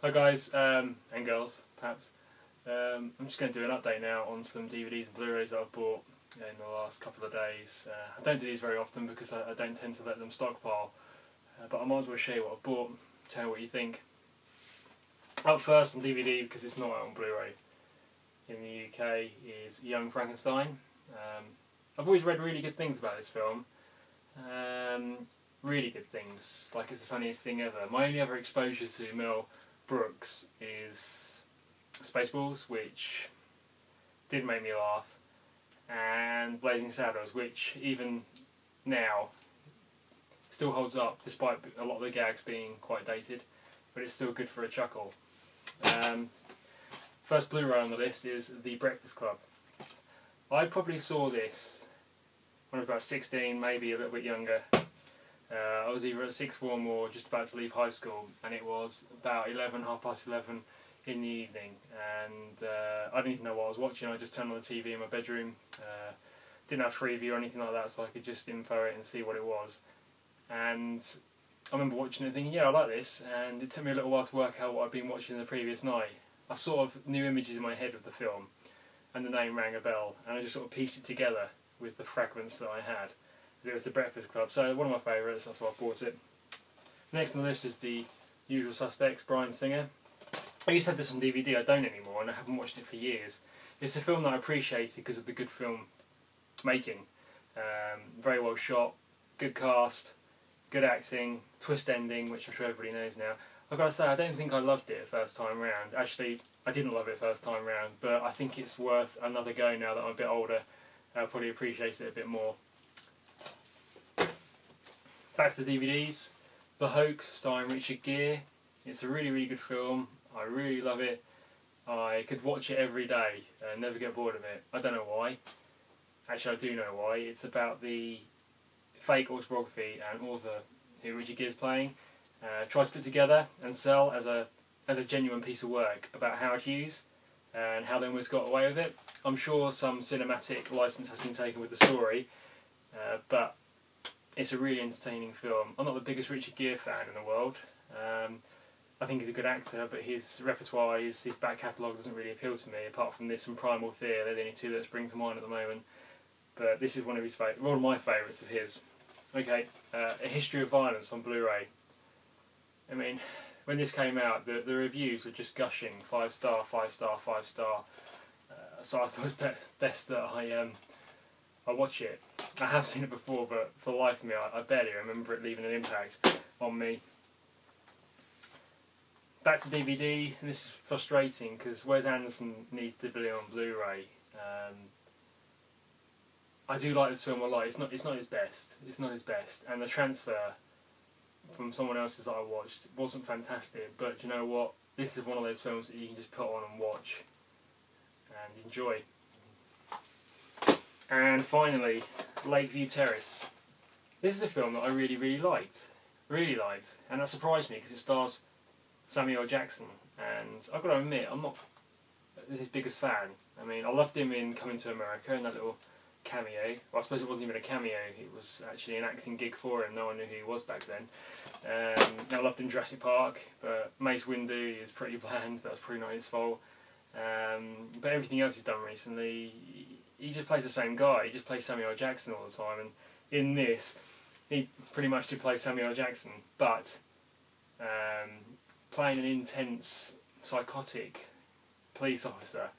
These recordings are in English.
Hi guys, and girls, perhaps. I'm just going to do an update now on some DVDs and Blu-rays that I've bought in the last couple of days. I don't do these very often because I don't tend to let them stockpile, but I might as well show you what I've bought, tell you what you think. Up first on DVD, because it's not out on Blu-ray in the UK, is Young Frankenstein. I've always read really good things about this film. Really good things, like it's the funniest thing ever. My only other exposure to Mel Brooks is Spaceballs, which did make me laugh, and Blazing Saddles, which even now still holds up despite a lot of the gags being quite dated, but it's still good for a chuckle. First Blu-ray on the list is The Breakfast Club. I probably saw this when I was about 16, maybe a little bit younger. I was either at sixth form or just about to leave high school, and it was about 11:30 in the evening, and I didn't even know what I was watching. I just turned on the TV in my bedroom, didn't have Freeview or anything like that, so I could just info it and see what it was. And I remember watching it thinking, yeah, I like this, and it took me a little while to work out what I'd been watching the previous night. I sort of knew images in my head of the film, and the name rang a bell, and I just sort of pieced it together with the fragments that I had. It was The Breakfast Club, so one of my favourites, that's why I bought it. Next on the list is The Usual Suspects, Bryan Singer. I used to have this on DVD, I don't anymore, and I haven't watched it for years. It's a film that I appreciated because of the good film making. Very well shot, good cast, good acting, twist ending, which I'm sure everybody knows now. I've got to say, I don't think I loved it first time round. Actually, I didn't love it first time round, but I think it's worth another go now that I'm a bit older. I'll probably appreciate it a bit more. Back to the DVDs. The Hoax, starring Richard Gere. It's a really, really good film. I really love it. I could watch it every day and never get bored of it. I don't know why. Actually, I do know why. It's about the fake autobiography and author who Richard Gere's playing tried to put together and sell as a genuine piece of work about Howard Hughes and how they almost got away with it. I'm sure some cinematic license has been taken with the story, but it's a really entertaining film. I'm not the biggest Richard Gere fan in the world. I think he's a good actor, but his repertoire, his back catalogue doesn't really appeal to me, apart from this and Primal Fear. They're the only two that spring to mind at the moment. But this is one of my favourites of his. Okay, A History of Violence on Blu-ray. I mean, when this came out, the reviews were just gushing, 5 star, 5 star, 5 star. So I thought it was best that I watch it. I have seen it before, but for the life of me, I barely remember it leaving an impact on me. Back to DVD, and this is frustrating because Wes Anderson needs to be on Blu-ray. I do like this film a lot. It's not his best. It's not his best, and the transfer from someone else's that I watched wasn't fantastic. But you know what? This is one of those films that you can just put on and watch and enjoy. And finally, Lakeview Terrace. This is a film that I really liked, and that surprised me because it stars Samuel L. Jackson, and I've got to admit, I'm not his biggest fan. I mean, I loved him in Coming to America, in that little cameo. Well, I suppose it wasn't even a cameo, it was actually an acting gig for him, no one knew who he was back then. I loved him in Jurassic Park, but Mace Windu is pretty bland, that was probably not his fault. But everything else he's done recently, he just plays the same guy, he just plays Samuel L. Jackson all the time, and in this, he pretty much did play Samuel L. Jackson, but playing an intense, psychotic police officer.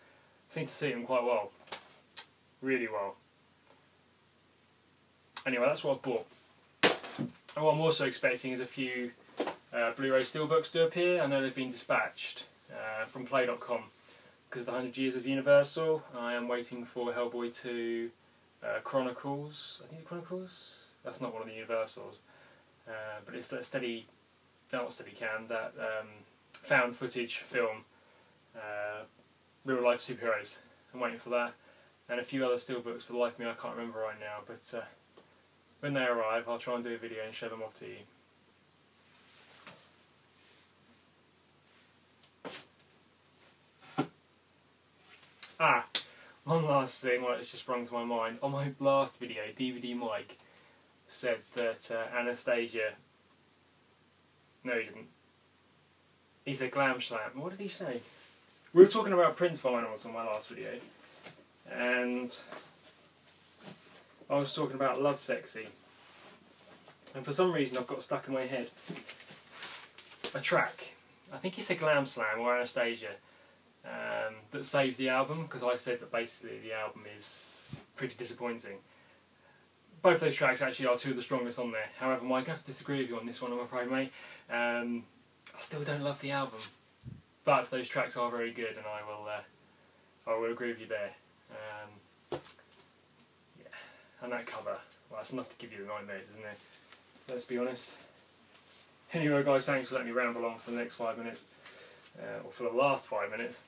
Seemed to suit him quite well. Really well. Anyway, that's what I've bought. And what I'm also expecting is a few Blu-ray steelbooks to appear. I know they've been dispatched from Play.com because of the 100 years of Universal. I am waiting for Hellboy 2 Chronicles. I think it's Chronicles? That's not one of the Universals. But it's that that found footage film, real life superheroes. I'm waiting for that, and a few other steelbooks. For the life of me, I can't remember right now. But when they arrive, I'll try and do a video and show them off to you. One last thing that's just sprung to my mind. On my last video, DVD Mike said that Anastasia... No, he didn't. He said glam slam. What did he say? We were talking about Prince vinyls on my last video, and I was talking about Love Sexy, and for some reason I've got stuck in my head a track, I think he said Glam Slam or Anastasia, that saves the album, because I said that basically the album is pretty disappointing. Both those tracks actually are two of the strongest on there. However, Mike, I have to disagree with you on this one, I'm afraid, mate. I still don't love the album, but those tracks are very good, and I will agree with you there. Yeah, and that cover, well, that's enough to give you the nightmares, isn't it? Let's be honest. Anyway, guys, thanks for letting me ramble on for the next 5 minutes, or for the last 5 minutes.